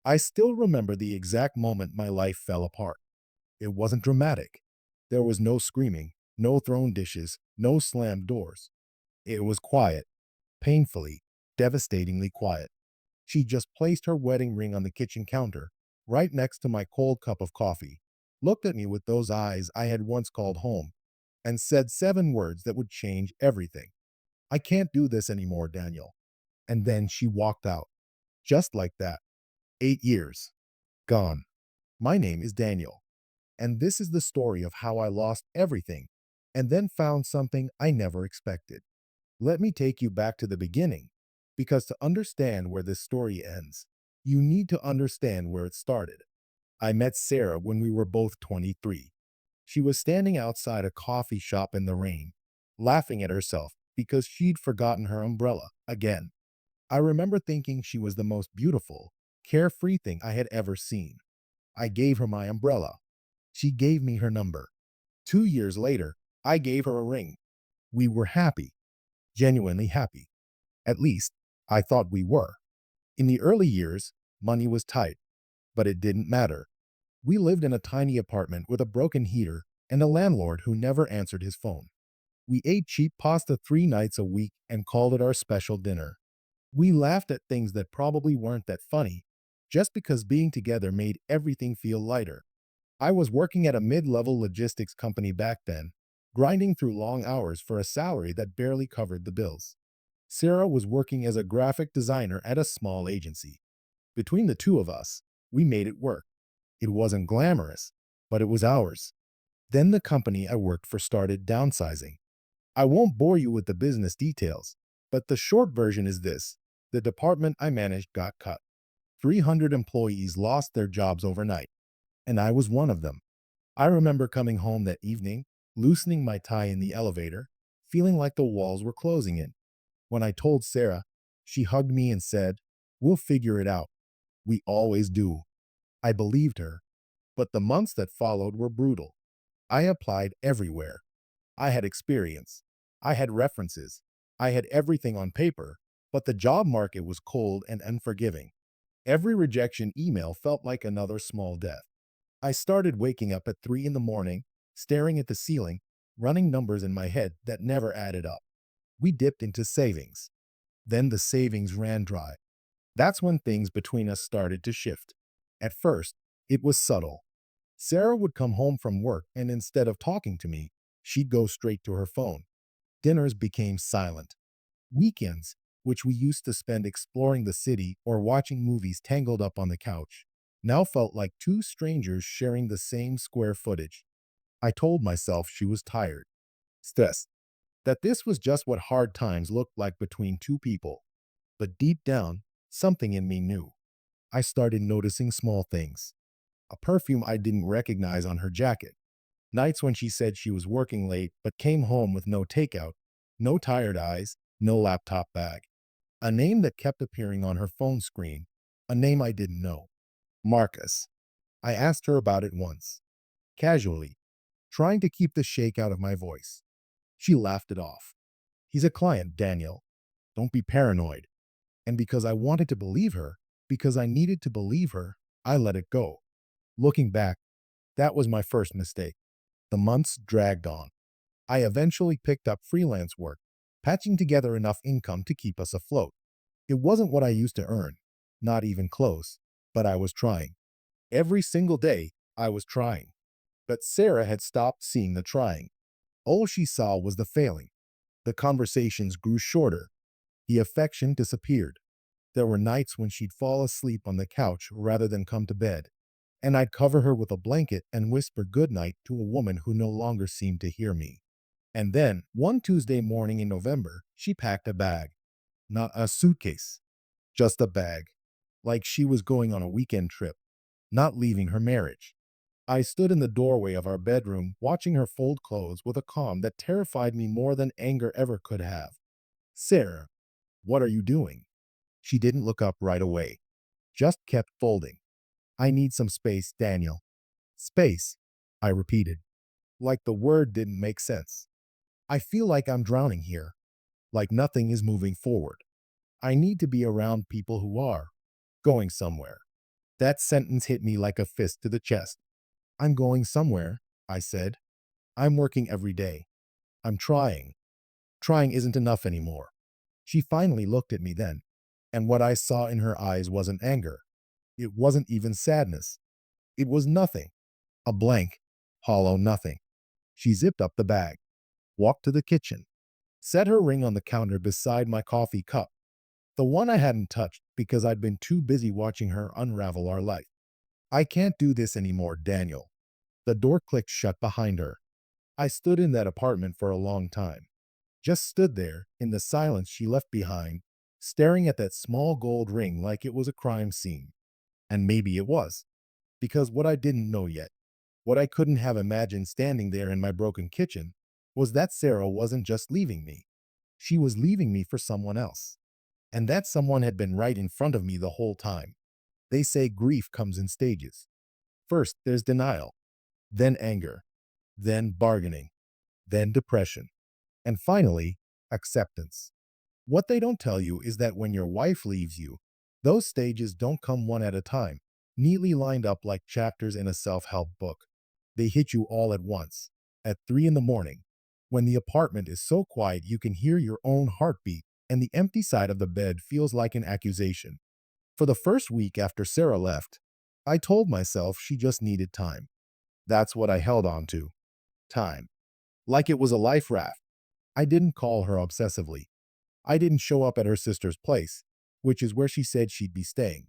I still remember the exact moment my life fell apart. It wasn't dramatic. There was no screaming, no thrown dishes, no slammed doors. It was quiet, painfully, devastatingly quiet. She just placed her wedding ring on the kitchen counter, right next to my cold cup of coffee, looked at me with those eyes I had once called home, and said 7 words that would change everything. I can't do this anymore, Daniel. And then she walked out. Just like that. 8 years. Gone. My name is Daniel. And this is the story of how I lost everything and then found something I never expected. Let me take you back to the beginning, because to understand where this story ends, you need to understand where it started. I met Sarah when we were both 23. She was standing outside a coffee shop in the rain, laughing at herself because she'd forgotten her umbrella again. I remember thinking she was the most beautiful, carefree thing I had ever seen. I gave her my umbrella. She gave me her number. 2 years later, I gave her a ring. We were happy, genuinely happy. At least, I thought we were. In the early years, money was tight, but it didn't matter. We lived in a tiny apartment with a broken heater and a landlord who never answered his phone. We ate cheap pasta 3 nights a week and called it our special dinner. We laughed at things that probably weren't that funny, just because being together made everything feel lighter. I was working at a mid-level logistics company back then, grinding through long hours for a salary that barely covered the bills. Sarah was working as a graphic designer at a small agency. Between the two of us, we made it work. It wasn't glamorous, but it was ours. Then the company I worked for started downsizing. I won't bore you with the business details, but the short version is this. The department I managed got cut. 300 employees lost their jobs overnight, and I was one of them. I remember coming home that evening, loosening my tie in the elevator, feeling like the walls were closing in. When I told Sarah, she hugged me and said, "We'll figure it out. We always do." I believed her, but the months that followed were brutal. I applied everywhere. I had experience. I had references. I had everything on paper, but the job market was cold and unforgiving. Every rejection email felt like another small death. I started waking up at 3 in the morning, staring at the ceiling, running numbers in my head that never added up. We dipped into savings. Then the savings ran dry. That's when things between us started to shift. At first, it was subtle. Sarah would come home from work, and instead of talking to me, she'd go straight to her phone. Dinners became silent. Weekends, which we used to spend exploring the city or watching movies tangled up on the couch, now felt like two strangers sharing the same square footage. I told myself she was tired, stressed, that this was just what hard times looked like between two people. But deep down, something in me knew. I started noticing small things. A perfume I didn't recognize on her jacket. Nights when she said she was working late but came home with no takeout, no tired eyes, no laptop bag. A name that kept appearing on her phone screen. A name I didn't know. Marcus. I asked her about it once. Casually, trying to keep the shake out of my voice. She laughed it off. "He's a client, Daniel. Don't be paranoid." And because I wanted to believe her, because I needed to believe her, I let it go. Looking back, that was my first mistake. The months dragged on. I eventually picked up freelance work, patching together enough income to keep us afloat. It wasn't what I used to earn, not even close, but I was trying. Every single day, I was trying. But Sarah had stopped seeing the trying. All she saw was the failing. The conversations grew shorter. The affection disappeared. There were nights when she'd fall asleep on the couch rather than come to bed, and I'd cover her with a blanket and whisper goodnight to a woman who no longer seemed to hear me. And then, one Tuesday morning in November, she packed a bag. Not a suitcase, just a bag. Like she was going on a weekend trip, not leaving her marriage. I stood in the doorway of our bedroom, watching her fold clothes with a calm that terrified me more than anger ever could have. "Sarah, what are you doing?" She didn't look up right away, just kept folding. "I need some space, Daniel." "Space," I repeated, like the word didn't make sense. "I feel like I'm drowning here, like nothing is moving forward. I need to be around people who are going somewhere." That sentence hit me like a fist to the chest. I'm going somewhere, I said. I'm working every day. I'm trying. Trying isn't enough anymore. She finally looked at me then, and what I saw in her eyes wasn't anger. It wasn't even sadness. It was nothing. A blank, hollow nothing. She zipped up the bag, walked to the kitchen, set her ring on the counter beside my coffee cup, the one I hadn't touched because I'd been too busy watching her unravel our life. I can't do this anymore, Daniel. The door clicked shut behind her. I stood in that apartment for a long time. Just stood there, in the silence she left behind, staring at that small gold ring like it was a crime scene. And maybe it was, because what I didn't know yet, what I couldn't have imagined standing there in my broken kitchen, was that Sarah wasn't just leaving me. She was leaving me for someone else. And that someone had been right in front of me the whole time. They say grief comes in stages. First, there's denial, then anger, then bargaining, then depression, and finally, acceptance. What they don't tell you is that when your wife leaves you, those stages don't come one at a time, neatly lined up like chapters in a self-help book. They hit you all at once, at 3 in the morning, when the apartment is so quiet you can hear your own heartbeat and the empty side of the bed feels like an accusation. For the first week after Sarah left, I told myself she just needed time. That's what I held on to. Time. Like it was a life raft. I didn't call her obsessively. I didn't show up at her sister's place, which is where she said she'd be staying.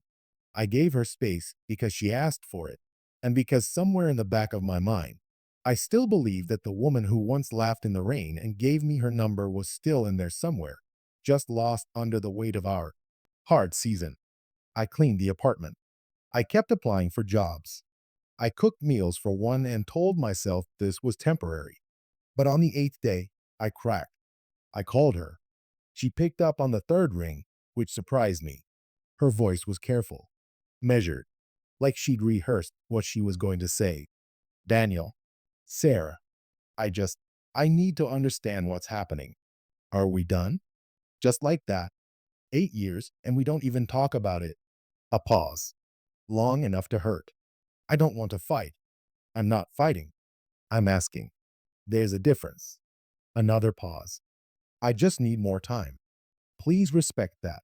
I gave her space because she asked for it, and because somewhere in the back of my mind, I still believed that the woman who once laughed in the rain and gave me her number was still in there somewhere, just lost under the weight of our hard season. I cleaned the apartment. I kept applying for jobs. I cooked meals for one and told myself this was temporary. But on the 8th day, I cracked. I called her. She picked up on the third ring, which surprised me. Her voice was careful, measured, like she'd rehearsed what she was going to say. Daniel, Sarah, I just, I need to understand what's happening. Are we done? Just like that. 8 years, and we don't even talk about it. A pause. Long enough to hurt. I don't want to fight. I'm not fighting. I'm asking. There's a difference. Another pause. I just need more time. Please respect that.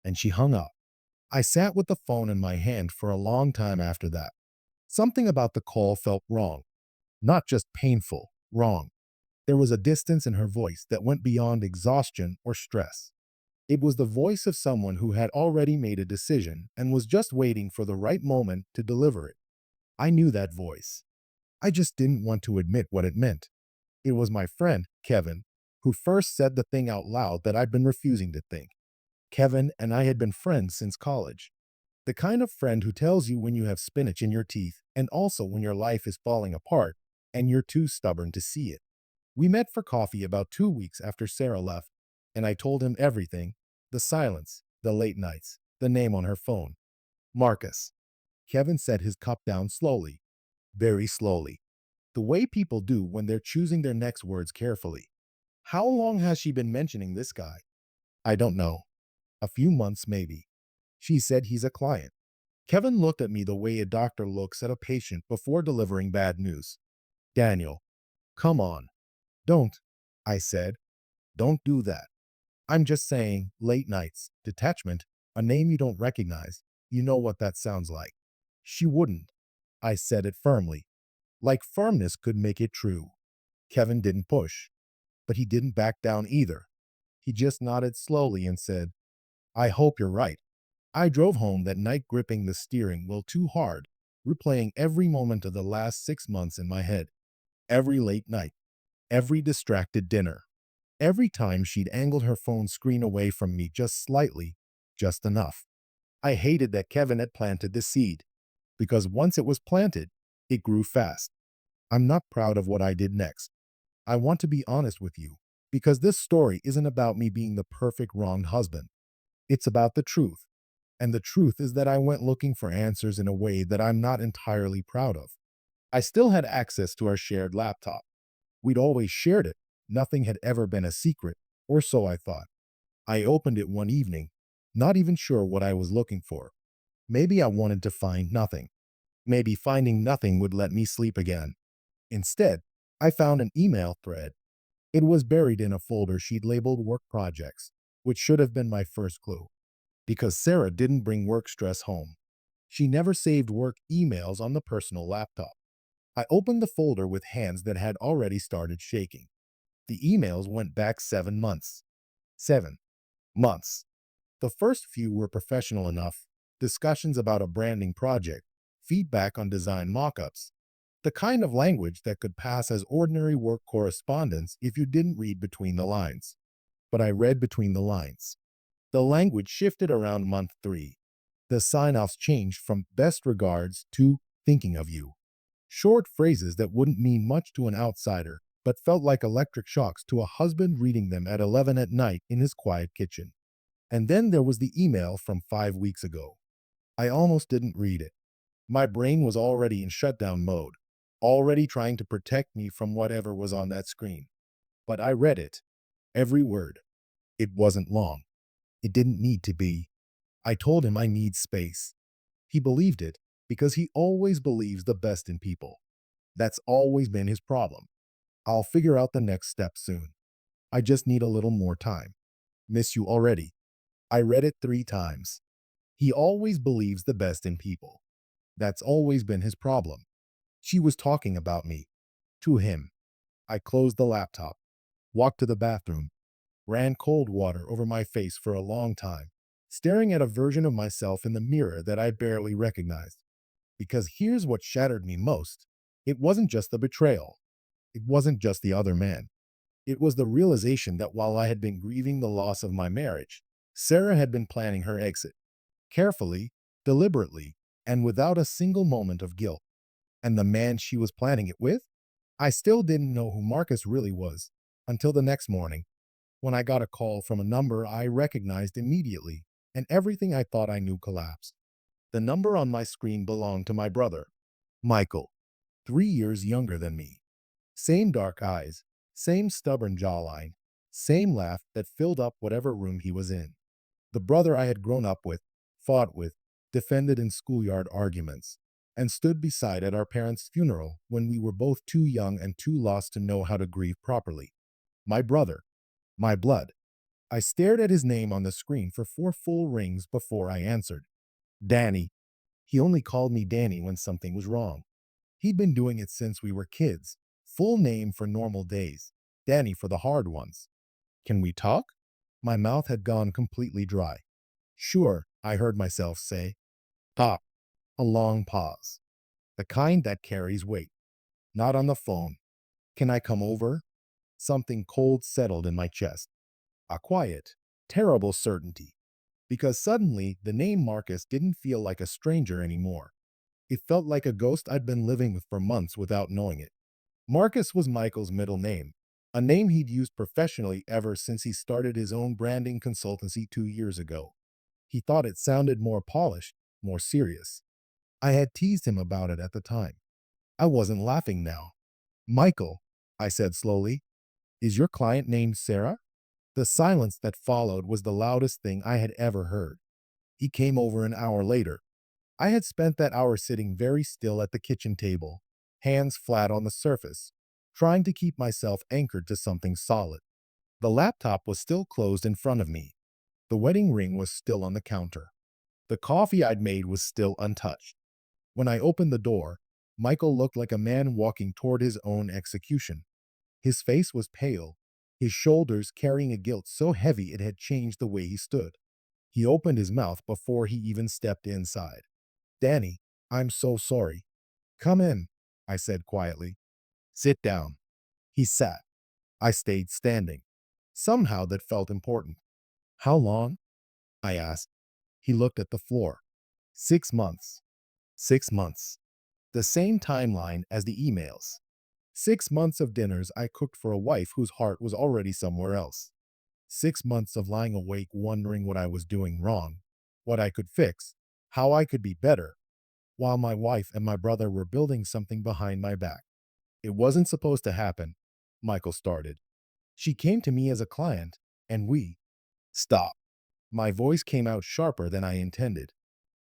And she hung up. I sat with the phone in my hand for a long time after that. Something about the call felt wrong. Not just painful, wrong. There was a distance in her voice that went beyond exhaustion or stress. It was the voice of someone who had already made a decision and was just waiting for the right moment to deliver it. I knew that voice. I just didn't want to admit what it meant. It was my friend, Kevin, who first said the thing out loud that I'd been refusing to think. Kevin and I had been friends since college. The kind of friend who tells you when you have spinach in your teeth and also when your life is falling apart and you're too stubborn to see it. We met for coffee about 2 weeks after Sarah left, and I told him everything, the silence, the late nights, the name on her phone. Marcus. Kevin set his cup down slowly, very slowly, the way people do when they're choosing their next words carefully. How long has she been mentioning this guy? I don't know. A few months, maybe. She said he's a client. Kevin looked at me the way a doctor looks at a patient before delivering bad news. Daniel, come on. Don't, I said. Don't do that. I'm just saying, late nights, detachment, a name you don't recognize. You know what that sounds like. She wouldn't. I said it firmly. Like firmness could make it true. Kevin didn't push, but he didn't back down either. He just nodded slowly and said, I hope you're right. I drove home that night gripping the steering wheel too hard, replaying every moment of the last 6 months in my head. Every late night, every distracted dinner, every time she'd angled her phone screen away from me just slightly, just enough. I hated that Kevin had planted the seed, because once it was planted, it grew fast. I'm not proud of what I did next. I want to be honest with you, because this story isn't about me being the perfect wronged husband. It's about the truth. And the truth is that I went looking for answers in a way that I'm not entirely proud of. I still had access to our shared laptop. We'd always shared it. Nothing had ever been a secret, or so I thought. I opened it one evening, not even sure what I was looking for. Maybe I wanted to find nothing. Maybe finding nothing would let me sleep again. Instead, I found an email thread. It was buried in a folder she'd labeled work projects, which should have been my first clue. Because Sarah didn't bring work stress home. She never saved work emails on the personal laptop. I opened the folder with hands that had already started shaking. The emails went back 7 months. 7 months. The first few were professional enough, discussions about a branding project, feedback on design mockups, the kind of language that could pass as ordinary work correspondence if you didn't read between the lines. But I read between the lines. The language shifted around month 3. The sign-offs changed from best regards to thinking of you. Short phrases that wouldn't mean much to an outsider, but felt like electric shocks to a husband reading them at 11 at night in his quiet kitchen. And then there was the email from 5 weeks ago. I almost didn't read it. My brain was already in shutdown mode, already trying to protect me from whatever was on that screen. But I read it. Every word. It wasn't long. It didn't need to be. I told him I need space. He believed it because he always believes the best in people. That's always been his problem. I'll figure out the next step soon. I just need a little more time. Miss you already. I read it 3 times. He always believes the best in people. That's always been his problem. She was talking about me. To him. I closed the laptop, walked to the bathroom, ran cold water over my face for a long time, staring at a version of myself in the mirror that I barely recognized. Because here's what shattered me most. It wasn't just the betrayal. It wasn't just the other man. It was the realization that while I had been grieving the loss of my marriage, Sarah had been planning her exit. Carefully, deliberately, and without a single moment of guilt. And the man she was planning it with? I still didn't know who Marcus really was until the next morning, when I got a call from a number I recognized immediately, and everything I thought I knew collapsed. The number on my screen belonged to my brother, Michael, 3 years younger than me. Same dark eyes, same stubborn jawline, same laugh that filled up whatever room he was in. The brother I had grown up with, fought with, defended in schoolyard arguments, and stood beside at our parents' funeral when we were both too young and too lost to know how to grieve properly. My brother, my blood. I stared at his name on the screen for 4 full rings before I answered. Danny. He only called me Danny when something was wrong. He'd been doing it since we were kids. Full name for normal days, Danny for the hard ones. Can we talk? My mouth had gone completely dry. Sure, I heard myself say. Talk. A long pause. The kind that carries weight. Not on the phone. Can I come over? Something cold settled in my chest. A quiet, terrible certainty. Because suddenly, the name Marcus didn't feel like a stranger anymore. It felt like a ghost I'd been living with for months without knowing it. Marcus was Michael's middle name, a name he'd used professionally ever since he started his own branding consultancy 2 years ago. He thought it sounded more polished, more serious. I had teased him about it at the time. I wasn't laughing now. Michael, I said slowly, is your client named Sarah? The silence that followed was the loudest thing I had ever heard. He came over an hour later. I had spent that hour sitting very still at the kitchen table, hands flat on the surface, trying to keep myself anchored to something solid. The laptop was still closed in front of me. The wedding ring was still on the counter. The coffee I'd made was still untouched. When I opened the door, Michael looked like a man walking toward his own execution. His face was pale, his shoulders carrying a guilt so heavy it had changed the way he stood. He opened his mouth before he even stepped inside. Danny, I'm so sorry. Come in, I said quietly. Sit down. He sat. I stayed standing. Somehow that felt important. How long? I asked. He looked at the floor. 6 months. 6 months. The same timeline as the emails. 6 months of dinners I cooked for a wife whose heart was already somewhere else. 6 months of lying awake wondering what I was doing wrong, what I could fix, how I could be better, while my wife and my brother were building something behind my back. It wasn't supposed to happen, Michael started. She came to me as a client, and we. Stop. My voice came out sharper than I intended.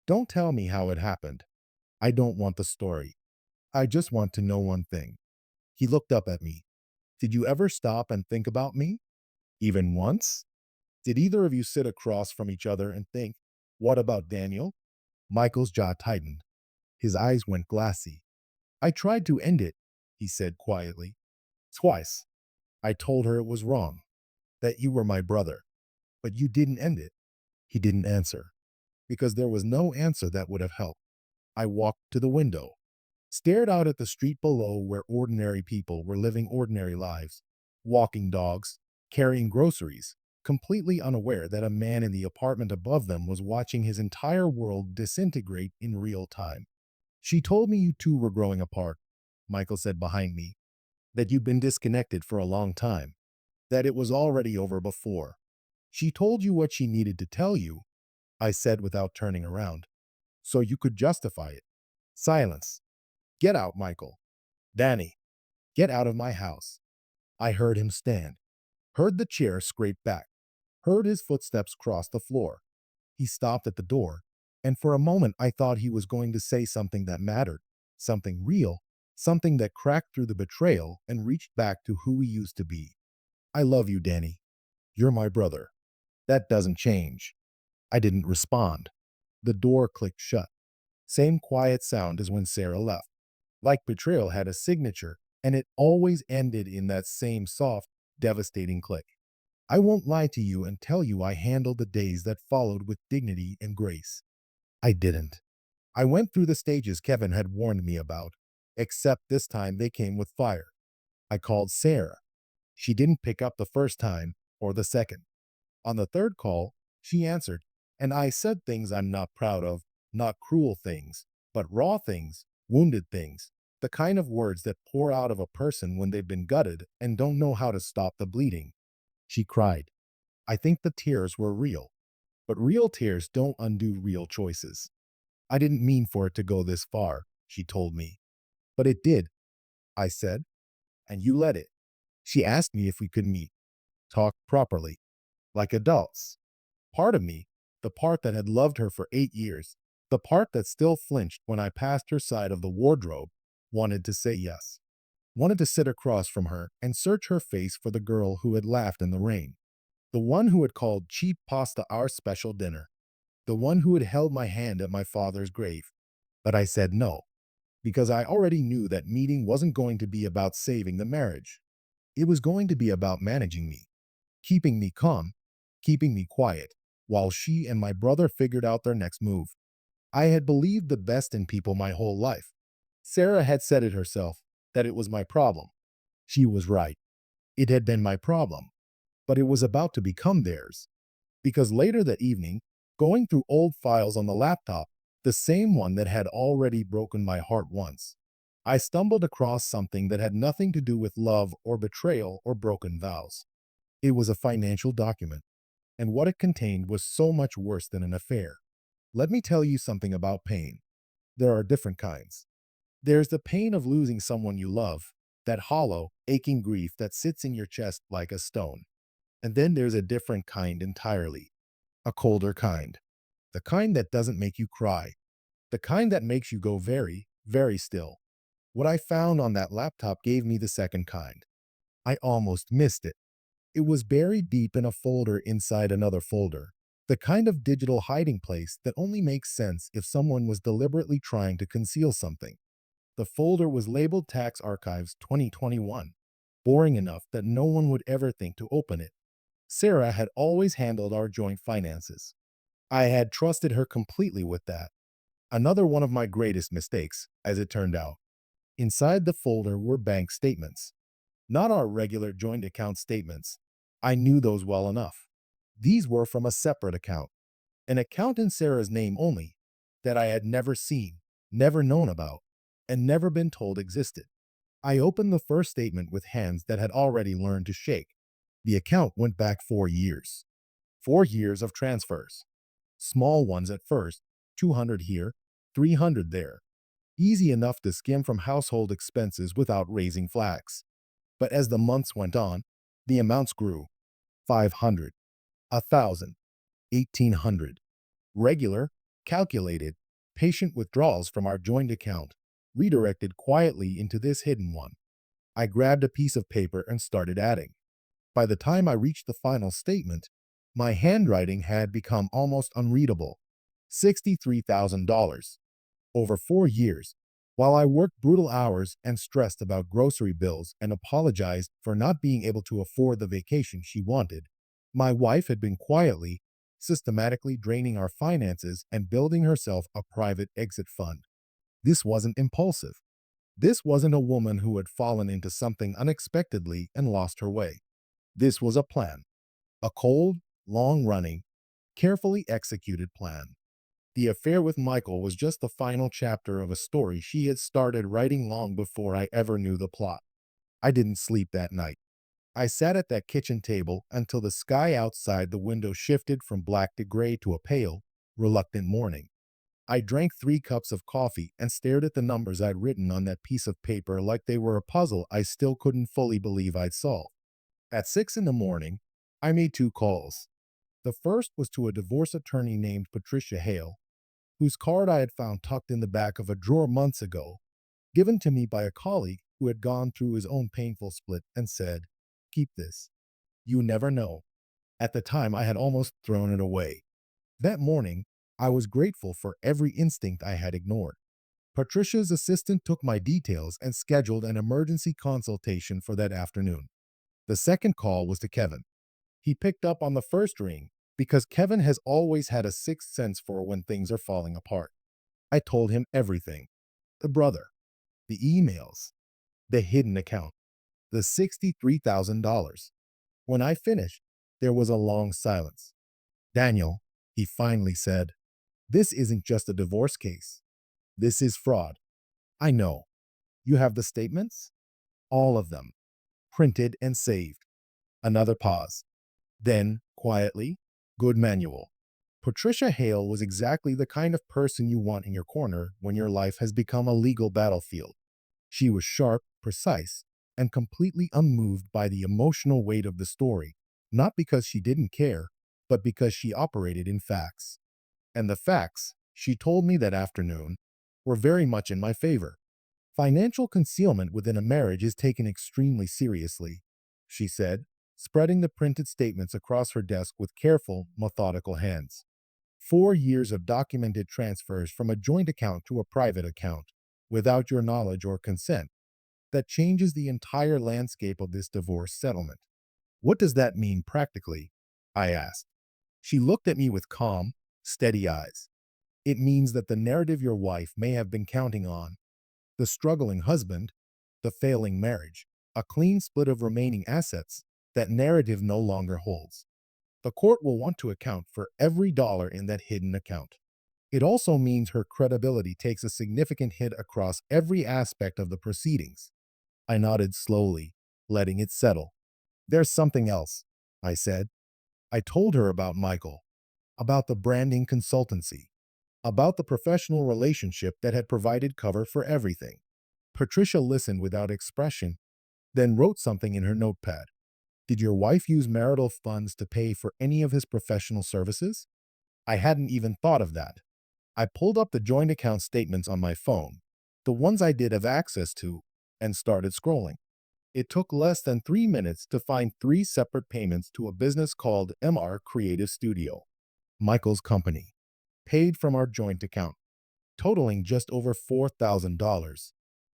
Don't tell me how it happened. I don't want the story. I just want to know one thing. He looked up at me. Did you ever stop and think about me? Even once? Did either of you sit across from each other and think, what about Daniel? Michael's jaw tightened. His eyes went glassy. I tried to end it, he said quietly. Twice. I told her it was wrong, that you were my brother. But you didn't end it. He didn't answer, because there was no answer that would have helped. I walked to the window, stared out at the street below where ordinary people were living ordinary lives, walking dogs, carrying groceries, completely unaware that a man in the apartment above them was watching his entire world disintegrate in real time. She told me you two were growing apart, Michael said behind me, that you'd been disconnected for a long time, that it was already over before. She told you what she needed to tell you, I said without turning around, so you could justify it. Silence. Get out, Michael. Danny, get out of my house. I heard him stand, heard the chair scrape back, heard his footsteps cross the floor. He stopped at the door, and for a moment I thought he was going to say something that mattered, something real, something that cracked through the betrayal and reached back to who he used to be. I love you, Danny. You're my brother. That doesn't change. I didn't respond. The door clicked shut. Same quiet sound as when Sarah left. Like betrayal had a signature, and it always ended in that same soft, devastating click. I won't lie to you and tell you I handled the days that followed with dignity and grace. I didn't. I went through the stages Kevin had warned me about, except this time they came with fire. I called Sarah. She didn't pick up the first time or the second. On the third call, she answered, and I said things I'm not proud of, not cruel things, but raw things, wounded things, the kind of words that pour out of a person when they've been gutted and don't know how to stop the bleeding. She cried. I think the tears were real, but real tears don't undo real choices. I didn't mean for it to go this far, she told me. But it did, I said, and you let it. She asked me if we could meet, talk properly, like adults. Part of me, the part that had loved her for 8 years, the part that still flinched when I passed her side of the wardrobe, wanted to say yes. Wanted to sit across from her and search her face for the girl who had laughed in the rain. The one who had called cheap pasta our special dinner. The one who had held my hand at my father's grave. But I said no, because I already knew that meeting wasn't going to be about saving the marriage. It was going to be about managing me, keeping me calm, keeping me quiet, while she and my brother figured out their next move. I had believed the best in people my whole life. Sarah had said it herself, that it was my problem. She was right. It had been my problem, but it was about to become theirs. Because later that evening, going through old files on the laptop, the same one that had already broken my heart once, I stumbled across something that had nothing to do with love or betrayal or broken vows. It was a financial document, and what it contained was so much worse than an affair. Let me tell you something about pain. There are different kinds. There's the pain of losing someone you love, that hollow, aching grief that sits in your chest like a stone. And then there's a different kind entirely, a colder kind. The kind that doesn't make you cry, the kind that makes you go very, very still. What I found on that laptop gave me the second kind. I almost missed it. It was buried deep in a folder inside another folder, the kind of digital hiding place that only makes sense if someone was deliberately trying to conceal something. The folder was labeled Tax Archives 2021, boring enough that no one would ever think to open it. Sarah had always handled our joint finances. I had trusted her completely with that. Another one of my greatest mistakes, as it turned out. Inside the folder were bank statements. Not our regular joint account statements. I knew those well enough. These were from a separate account, an account in Sarah's name only, that I had never seen, never known about, and never been told existed. I opened the first statement with hands that had already learned to shake. The account went back 4 years. 4 years of transfers. Small ones at first, 200 here, 300 there. Easy enough to skim from household expenses without raising flags. But as the months went on, the amounts grew. 500, 1,000, 1,800. Regular, calculated, patient withdrawals from our joint account, redirected quietly into this hidden one. I grabbed a piece of paper and started adding. By the time I reached the final statement, my handwriting had become almost unreadable. $63,000. Over 4 years, while I worked brutal hours and stressed about grocery bills and apologized for not being able to afford the vacation she wanted, my wife had been quietly, systematically draining our finances and building herself a private exit fund. This wasn't impulsive. This wasn't a woman who had fallen into something unexpectedly and lost her way. This was a plan. A cold, long-running, carefully executed plan. The affair with Michael was just the final chapter of a story she had started writing long before I ever knew the plot. I didn't sleep that night. I sat at that kitchen table until the sky outside the window shifted from black to gray to a pale, reluctant morning. I drank 3 cups of coffee and stared at the numbers I'd written on that piece of paper like they were a puzzle I still couldn't fully believe I'd solved. At 6 in the morning, I made 2 calls. The first was to a divorce attorney named Patricia Hale, whose card I had found tucked in the back of a drawer months ago, given to me by a colleague who had gone through his own painful split and said, "Keep this. You never know." At the time, I had almost thrown it away. That morning, I was grateful for every instinct I had ignored. Patricia's assistant took my details and scheduled an emergency consultation for that afternoon. The second call was to Kevin. He picked up on the first ring because Kevin has always had a sixth sense for when things are falling apart. I told him everything: the brother, the emails, the hidden account, the $63,000. When I finished, there was a long silence. "Daniel," he finally said, "this isn't just a divorce case. This is fraud. I know. You have the statements? All of them. Printed and saved." Another pause. Then, quietly, "Good manual." Patricia Hale was exactly the kind of person you want in your corner when your life has become a legal battlefield. She was sharp, precise, and completely unmoved by the emotional weight of the story, not because she didn't care, but because she operated in facts. And the facts, she told me that afternoon, were very much in my favor. Financial concealment within a marriage is taken extremely seriously, she said, spreading the printed statements across her desk with careful, methodical hands. 4 years of documented transfers from a joint account to a private account, without your knowledge or consent, that changes the entire landscape of this divorce settlement. What does that mean practically? I asked. She looked at me with calm, steady eyes. It means that the narrative your wife may have been counting on, the struggling husband, the failing marriage, a clean split of remaining assets, that narrative no longer holds. The court will want to account for every dollar in that hidden account. It also means her credibility takes a significant hit across every aspect of the proceedings. I nodded slowly, letting it settle. "There's something else," I said. I told her about Michael, about the branding consultancy, about the professional relationship that had provided cover for everything. Patricia listened without expression, then wrote something in her notepad. "Did your wife use marital funds to pay for any of his professional services?" I hadn't even thought of that. I pulled up the joint account statements on my phone, the ones I did have access to, and started scrolling. It took less than 3 minutes to find 3 separate payments to a business called MR Creative Studio, Michael's company, paid from our joint account, totaling just over $4,000.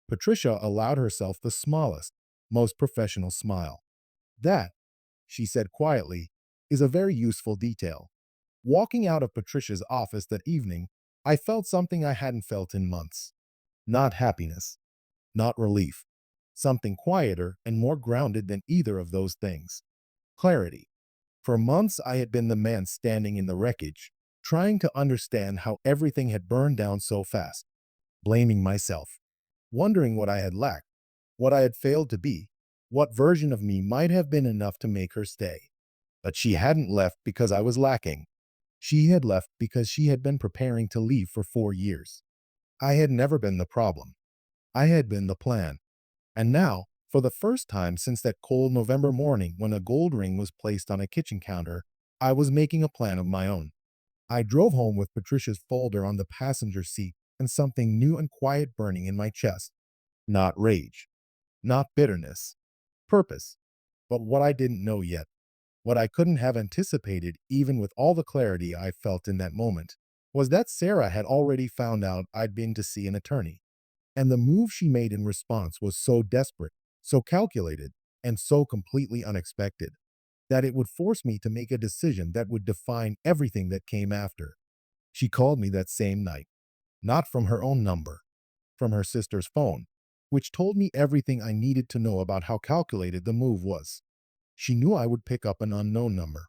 Patricia allowed herself the smallest, most professional smile. "That," she said quietly, "is a very useful detail." Walking out of Patricia's office that evening, I felt something I hadn't felt in months. Not happiness, not relief. Something quieter and more grounded than either of those things. Clarity. For months, I had been the man standing in the wreckage, trying to understand how everything had burned down so fast, blaming myself, wondering what I had lacked, what I had failed to be, what version of me might have been enough to make her stay. But she hadn't left because I was lacking. She had left because she had been preparing to leave for 4 years. I had never been the problem. I had been the plan. And now, for the first time since that cold November morning when a gold ring was placed on a kitchen counter, I was making a plan of my own. I drove home with Patricia's folder on the passenger seat and something new and quiet burning in my chest. Not rage, not bitterness, purpose. But what I didn't know yet, what I couldn't have anticipated even with all the clarity I felt in that moment, was that Sarah had already found out I'd been to see an attorney. And the move she made in response was so desperate, so calculated, and so completely unexpected that it would force me to make a decision that would define everything that came after. She called me that same night, not from her own number, from her sister's phone, which told me everything I needed to know about how calculated the move was. She knew I would pick up an unknown number.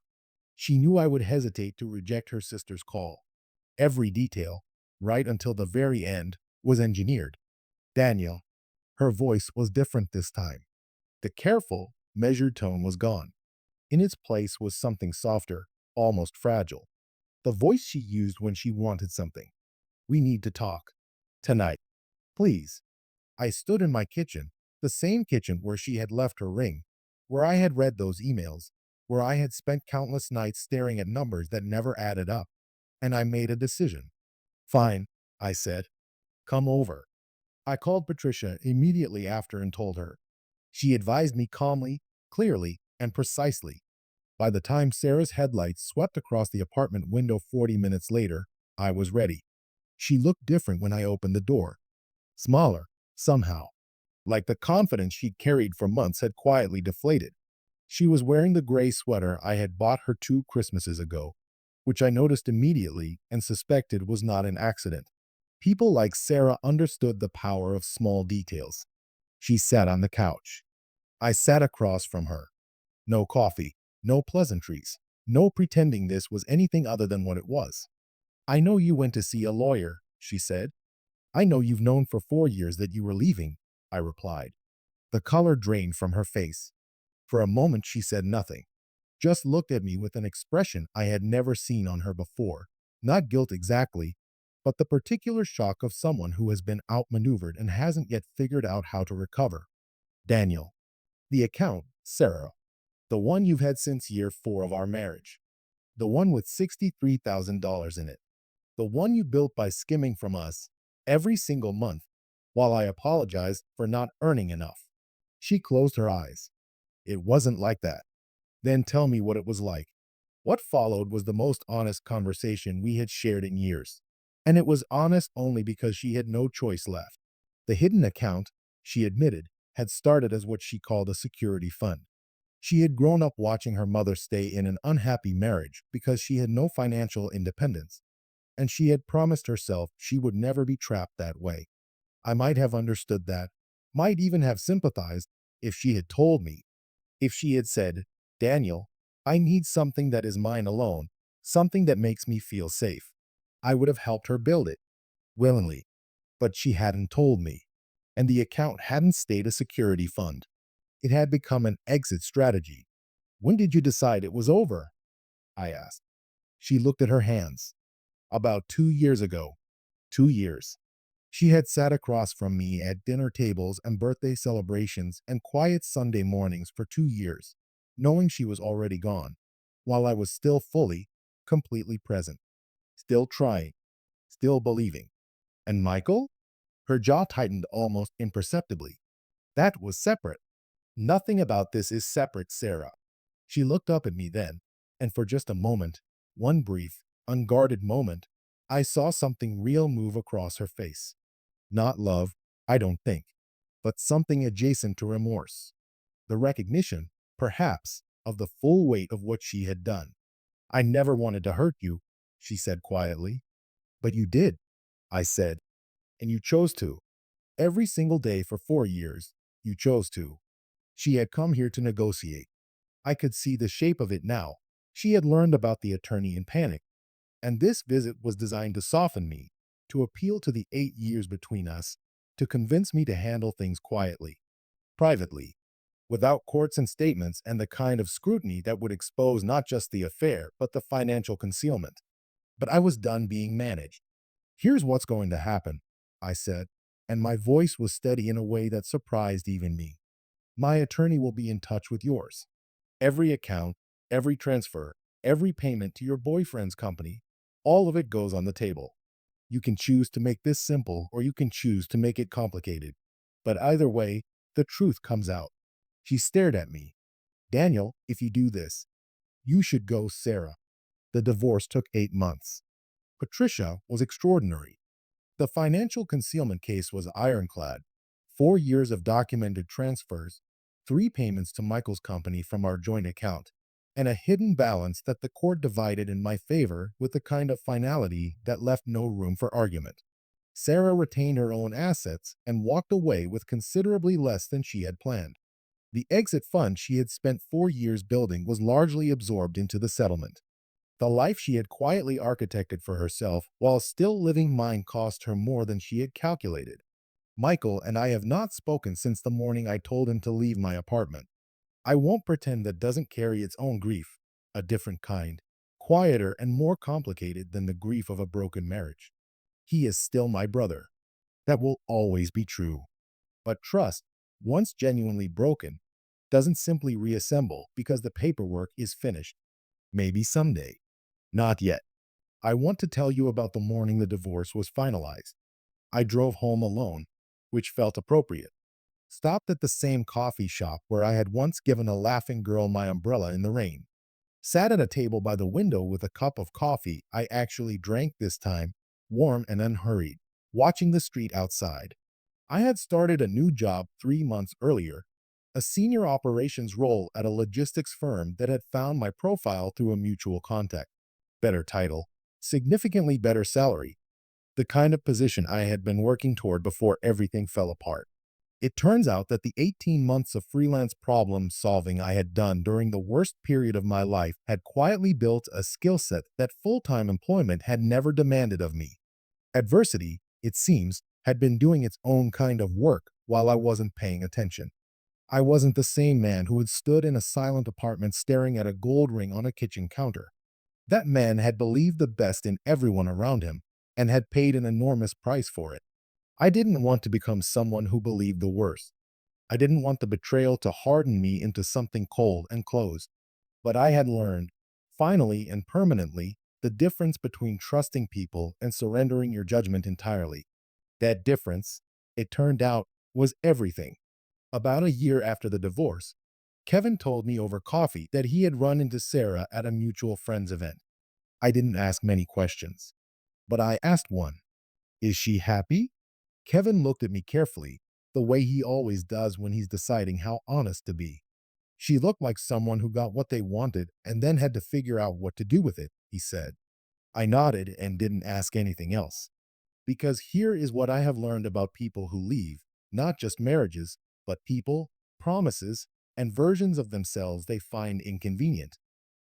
She knew I would hesitate to reject her sister's call. Every detail, right until the very end, was engineered. Daniel, her voice was different this time. The careful, measured tone was gone. In its place was something softer, almost fragile. The voice she used when she wanted something. We need to talk. Tonight. Please. I stood in my kitchen, the same kitchen where she had left her ring, where I had read those emails, where I had spent countless nights staring at numbers that never added up, and I made a decision. Fine, I said. Come over. I called Patricia immediately after and told her. She advised me calmly, clearly, and precisely. By the time Sarah's headlights swept across the apartment window 40 minutes later, I was ready. She looked different when I opened the door. Smaller, somehow. Like the confidence she'd carried for months had quietly deflated. She was wearing the gray sweater I had bought her 2 Christmases ago, which I noticed immediately and suspected was not an accident. People like Sarah understood the power of small details. She sat on the couch. I sat across from her. No coffee, no pleasantries, no pretending this was anything other than what it was. I know you went to see a lawyer, she said. I know you've known for 4 years that you were leaving, I replied. The color drained from her face. For a moment, she said nothing, just looked at me with an expression I had never seen on her before. Not guilt exactly, but the particular shock of someone who has been outmaneuvered and hasn't yet figured out how to recover. Daniel. The account, Sarah. The one you've had since year 4 of our marriage. The one with $63,000 in it. The one you built by skimming from us every single month, while I apologized for not earning enough. She closed her eyes. It wasn't like that. Then tell me what it was like. What followed was the most honest conversation we had shared in years. And it was honest only because she had no choice left. The hidden account, she admitted, had started as what she called a security fund. She had grown up watching her mother stay in an unhappy marriage because she had no financial independence, and she had promised herself she would never be trapped that way. I might have understood that, might even have sympathized if she had told me, if she had said, Daniel, I need something that is mine alone, something that makes me feel safe. I would have helped her build it, willingly. But she hadn't told me, and the account hadn't stayed a security fund. It had become an exit strategy. When did you decide it was over? I asked. She looked at her hands. About 2 years ago. 2 years. She had sat across from me at dinner tables and birthday celebrations and quiet Sunday mornings for 2 years, knowing she was already gone, while I was still fully, completely present, still trying, still believing. And Michael? Her jaw tightened almost imperceptibly. That was separate. Nothing about this is separate, Sarah. She looked up at me then, and for just a moment, one brief, unguarded moment, I saw something real move across her face. Not love, I don't think, but something adjacent to remorse. The recognition, perhaps, of the full weight of what she had done. I never wanted to hurt you, she said quietly. But you did, I said, and you chose to. Every single day for 4 years, you chose to. She had come here to negotiate. I could see the shape of it now. She had learned about the attorney in panic, and this visit was designed to soften me, to appeal to the 8 years between us, to convince me to handle things quietly, privately, without courts and statements and the kind of scrutiny that would expose not just the affair, but the financial concealment. But I was done being managed. Here's what's going to happen, I said, and my voice was steady in a way that surprised even me. My attorney will be in touch with yours. Every account, every transfer, every payment to your boyfriend's company, All of it goes on the table. You can choose to make this simple or you can choose to make it complicated. But either way, the truth comes out. She stared at me. Daniel, if you do this, you should go, Sarah. The divorce took 8 months. Patricia was extraordinary. The financial concealment case was ironclad. 4 years of documented transfers, three payments to Michael's company from our joint account, and a hidden balance that the court divided in my favor with the kind of finality that left no room for argument. Sarah retained her own assets and walked away with considerably less than she had planned. The exit fund she had spent 4 years building was largely absorbed into the settlement. The life she had quietly architected for herself while still living mine cost her more than she had calculated. Michael and I have not spoken since the morning I told him to leave my apartment. I won't pretend that doesn't carry its own grief, a different kind, quieter and more complicated than the grief of a broken marriage. He is still my brother. That will always be true. But trust, once genuinely broken, doesn't simply reassemble because the paperwork is finished. Maybe someday. Not yet. I want to tell you about the morning the divorce was finalized. I drove home alone, which felt appropriate. Stopped at the same coffee shop where I had once given a laughing girl my umbrella in the rain. Sat at a table by the window with a cup of coffee I actually drank this time, warm and unhurried, watching the street outside. I had started a new job 3 months earlier, a senior operations role at a logistics firm that had found my profile through a mutual contact. Better title, significantly better salary, the kind of position I had been working toward before everything fell apart. It turns out that the 18 months of freelance problem solving I had done during the worst period of my life had quietly built a skill set that full-time employment had never demanded of me. Adversity, it seems, had been doing its own kind of work while I wasn't paying attention. I wasn't the same man who had stood in a silent apartment staring at a gold ring on a kitchen counter. That man had believed the best in everyone around him and had paid an enormous price for it. I didn't want to become someone who believed the worst. I didn't want the betrayal to harden me into something cold and closed. But I had learned, finally and permanently, the difference between trusting people and surrendering your judgment entirely. That difference, it turned out, was everything. About a year after the divorce, Kevin told me over coffee that he had run into Sarah at a mutual friend's event. I didn't ask many questions, but I asked one. Is she happy? Kevin looked at me carefully, the way he always does when he's deciding how honest to be. She looked like someone who got what they wanted and then had to figure out what to do with it, he said. I nodded and didn't ask anything else. Because here is what I have learned about people who leave, not just marriages, but people, promises, and versions of themselves they find inconvenient.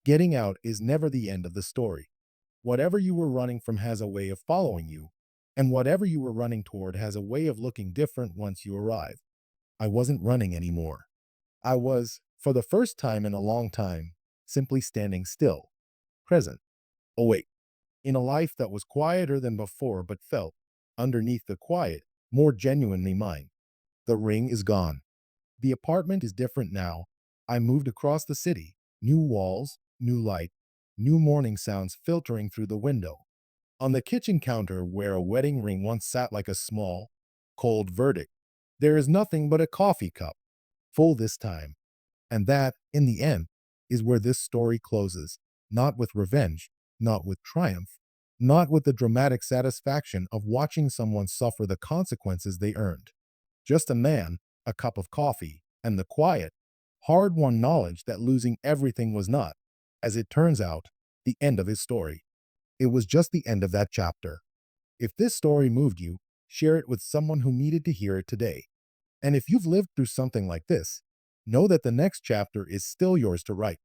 Getting out is never the end of the story. Whatever you were running from has a way of following you, and whatever you were running toward has a way of looking different once you arrive. I wasn't running anymore. I was, for the first time in a long time, simply standing still, present, awake, in a life that was quieter than before but felt, underneath the quiet, more genuinely mine. The ring is gone. The apartment is different now. I moved across the city, new walls, new light, new morning sounds filtering through the window. On the kitchen counter where a wedding ring once sat like a small, cold verdict, there is nothing but a coffee cup, full this time. And that, in the end, is where this story closes, not with revenge, not with triumph, not with the dramatic satisfaction of watching someone suffer the consequences they earned. Just a man, a cup of coffee, and the quiet, hard-won knowledge that losing everything was not, as it turns out, the end of his story. It was just the end of that chapter. If this story moved you, share it with someone who needed to hear it today. And if you've lived through something like this, know that the next chapter is still yours to write.